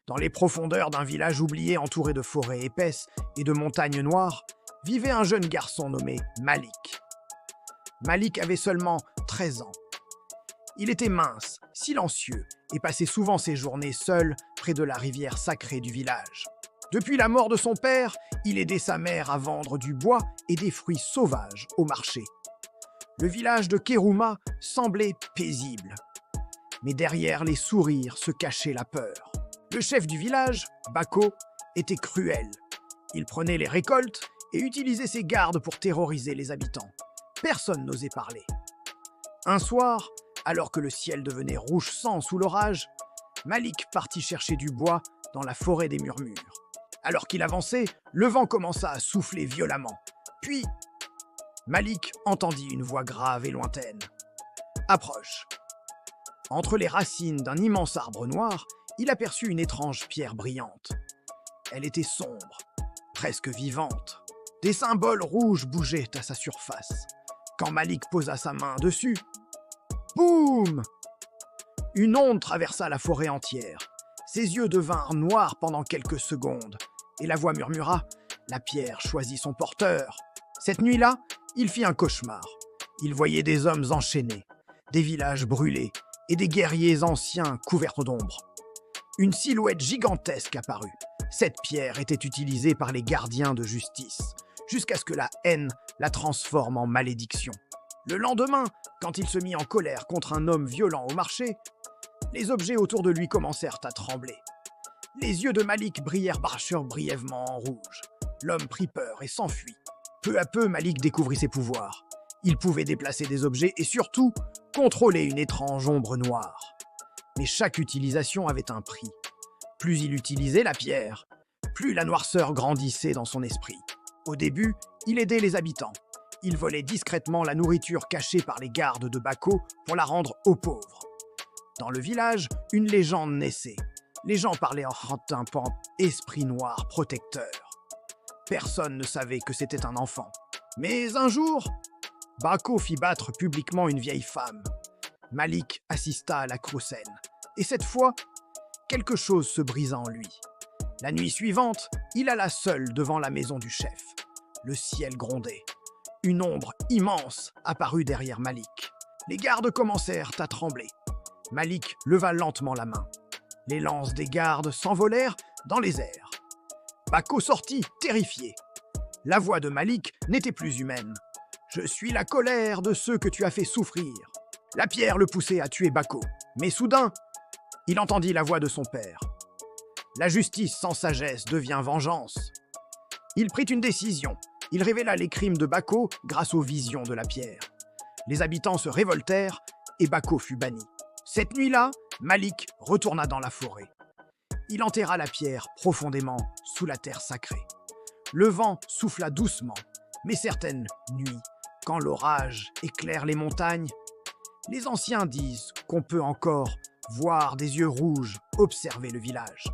Dans les profondeurs d'un village oublié entouré de forêts épaisses et de montagnes noires, vivait un jeune garçon nommé Malik. Malik avait seulement 13 ans. Il était mince, silencieux et passait souvent ses journées seul près de la rivière sacrée du village. Depuis la mort de son père, il aidait sa mère à vendre du bois et des fruits sauvages au marché. Le village de Kerouma semblait paisible. Mais derrière les sourires se cachait la peur. Le chef du village, Bako, était cruel. Il prenait les récoltes et utilisait ses gardes pour terroriser les habitants. Personne n'osait parler. Un soir, alors que le ciel devenait rouge sang sous l'orage, Malik partit chercher du bois dans la forêt des murmures. Alors qu'il avançait, le vent commença à souffler violemment. Puis, Malik entendit une voix grave et lointaine. Approche. Entre les racines d'un immense arbre noir, il aperçut une étrange pierre brillante. Elle était sombre, presque vivante. Des symboles rouges bougeaient à sa surface. Quand Malik posa sa main dessus, boum! Une onde traversa la forêt entière. Ses yeux devinrent noirs pendant quelques secondes, et la voix murmura « La pierre choisit son porteur ». Cette nuit-là, il fit un cauchemar. Il voyait des hommes enchaînés, des villages brûlés et des guerriers anciens couverts d'ombre. Une silhouette gigantesque apparut. Cette pierre était utilisée par les gardiens de justice, jusqu'à ce que la haine la transforme en malédiction. Le lendemain, quand il se mit en colère contre un homme violent au marché, les objets autour de lui commencèrent à trembler. Les yeux de Malik brillèrent brièvement en rouge. L'homme prit peur et s'enfuit. Peu à peu, Malik découvrit ses pouvoirs. Il pouvait déplacer des objets et surtout, contrôler une étrange ombre noire. Mais chaque utilisation avait un prix. Plus il utilisait la pierre, plus la noirceur grandissait dans son esprit. Au début, il aidait les habitants. Il volait discrètement la nourriture cachée par les gardes de Bako pour la rendre aux pauvres. Dans le village, une légende naissait. Les gens parlaient en timpant « esprit noir protecteur ». Personne ne savait que c'était un enfant. Mais un jour, Bako fit battre publiquement une vieille femme. Malik assista à la scène. Et cette fois, quelque chose se brisa en lui. La nuit suivante, il alla seul devant la maison du chef. Le ciel grondait. Une ombre immense apparut derrière Malik. Les gardes commencèrent à trembler. Malik leva lentement la main. Les lances des gardes s'envolèrent dans les airs. Bako sortit, terrifié. La voix de Malik n'était plus humaine. « Je suis la colère de ceux que tu as fait souffrir. » La pierre le poussait à tuer Bako. Mais soudain, il entendit la voix de son père. La justice sans sagesse devient vengeance. Il prit une décision. Il révéla les crimes de Bako grâce aux visions de la pierre. Les habitants se révoltèrent et Bako fut banni. Cette nuit-là, Malik retourna dans la forêt. Il enterra la pierre profondément sous la terre sacrée. Le vent souffla doucement, mais certaines nuits, quand l'orage éclaire les montagnes, les anciens disent qu'on peut encore voir des yeux rouges observer le village.